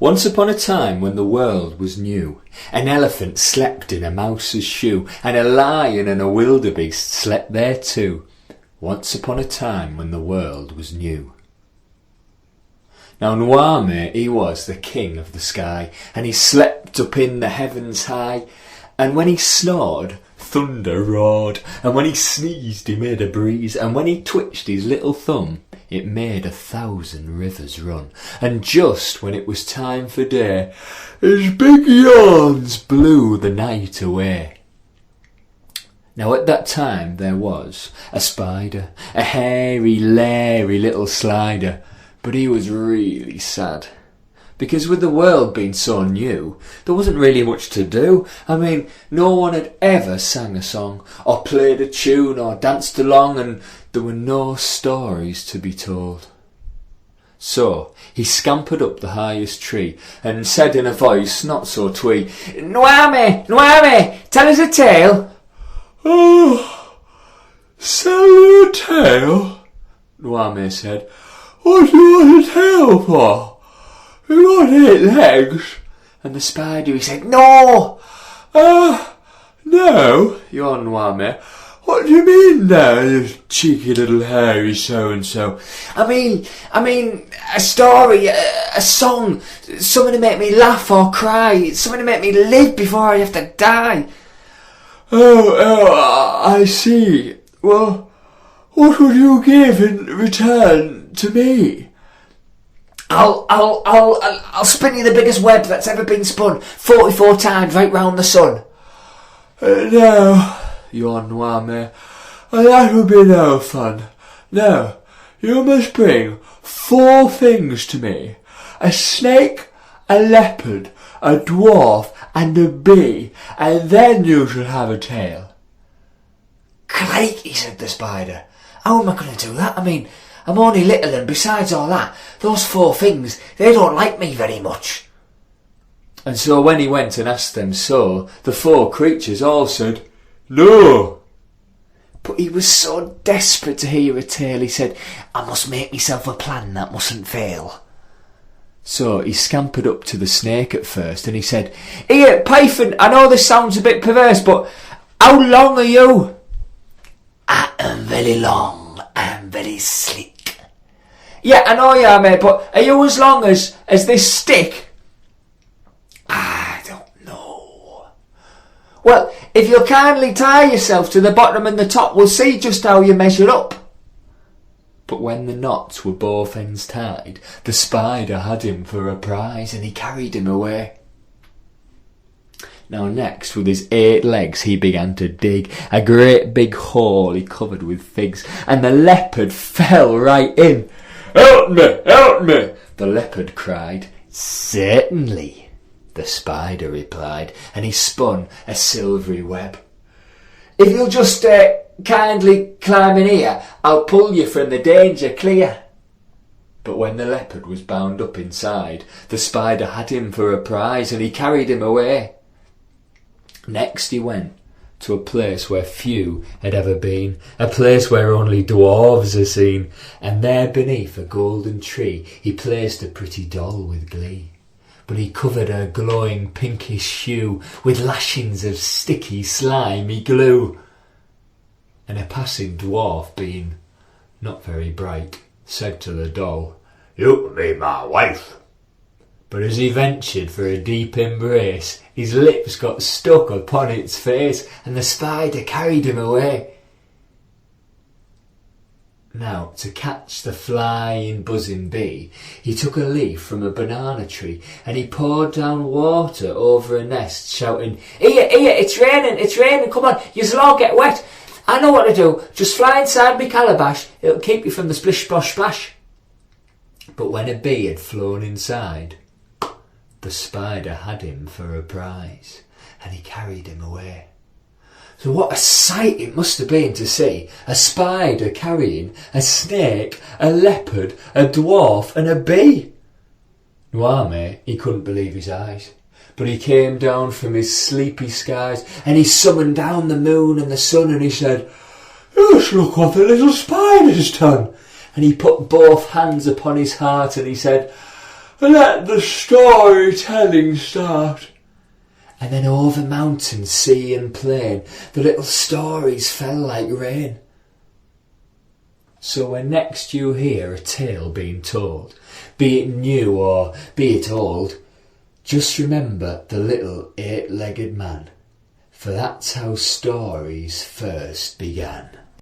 Once upon a time when the world was new, an elephant slept in a mouse's shoe, and a lion and a wildebeest slept there too. Once upon a time when the world was new. Now Nwame, he was the king of the sky, and he slept up in the heavens high. And when he snored, thunder roared, and when he sneezed he made a breeze, and when he twitched his little thumb, it made 1,000 rivers run. And just when it was time for day, his big yawns blew the night away. Now at that time there was a spider, a hairy, leery little slider, but he was really sad. Because with the world being so new, there wasn't really much to do. I mean, no one had ever sang a song, or played a tune, or danced along, and there were no stories to be told. So he scampered up the highest tree, and said in a voice not so twee, "Nwame, Nwame, tell us a tale." "Oh, tell you a tale?" Nwame said. "What do you want a tale for? You got 8 legs." And the spider, he said, "No." No, yawned Nwame. "What do you mean now, you cheeky little hairy so-and-so?" I mean, a story, a song, something to make me laugh or cry, something to make me live before I have to die." Oh, I see. Well, what would you give in return to me? I'll spin you the biggest web that's ever been spun 44 times right round the sun. No, yawned Nwame. That would be no fun. No, you must bring 4 things to me. A snake, a leopard, a dwarf, and a bee, and then you shall have a tale. "Crikey," said the spider. "How am I going to do that? I mean, I'm only little, and besides all that, those 4 things, they don't like me very much." And so when he went and asked them so, the 4 creatures all said, "No." But he was so desperate to hear a tale, he said, "I must make myself a plan that mustn't fail." So he scampered up to the snake at first, and he said, "Here, Python, I know this sounds a bit perverse, but how long are you?" "I am very long and very sleek." "Yeah, I know you are, mate, but are you as long as this stick?" "I don't know." "Well, if you'll kindly tie yourself to the bottom and the top, we'll see just how you measure up." But when the knots were both ends tied, the spider had him for a prize, and he carried him away. Now next, with his 8 legs, he began to dig a great big hole he covered with figs, and the leopard fell right in. "Help me, help me," the leopard cried. "Certainly," the spider replied, and he spun a silvery web. "If you'll just kindly climb in here, I'll pull you from the danger clear." But when the leopard was bound up inside, the spider had him for a prize, and he carried him away. Next he went to a place where few had ever been, a place where only dwarves are seen, and there beneath a golden tree he placed a pretty doll with glee. But he covered her glowing pinkish hue with lashings of sticky slimy glue. And a passing dwarf, being not very bright, said to the doll, "You can be my wife." But as he ventured for a deep embrace, his lips got stuck upon its face, and the spider carried him away. Now, to catch the flying, buzzing bee, he took a leaf from a banana tree, and he poured down water over a nest, shouting, Here, it's raining, come on, you'll all get wet. I know what to do, just fly inside me calabash, it'll keep you from the splish splash splash." But when a bee had flown inside, the spider had him for a prize, and he carried him away. So what a sight it must have been to see a spider carrying a snake, a leopard, a dwarf, and a bee. Nwame, he couldn't believe his eyes. But he came down from his sleepy skies, and he summoned down the moon and the sun, and he said, "Just look what the little spider's done." And he put both hands upon his heart, and he said, let the storytelling start. And then over mountain, sea and plain, the little stories fell like rain. So when next you hear a tale being told, be it new or be it old, just remember the little 8-legged man, for that's how stories first began.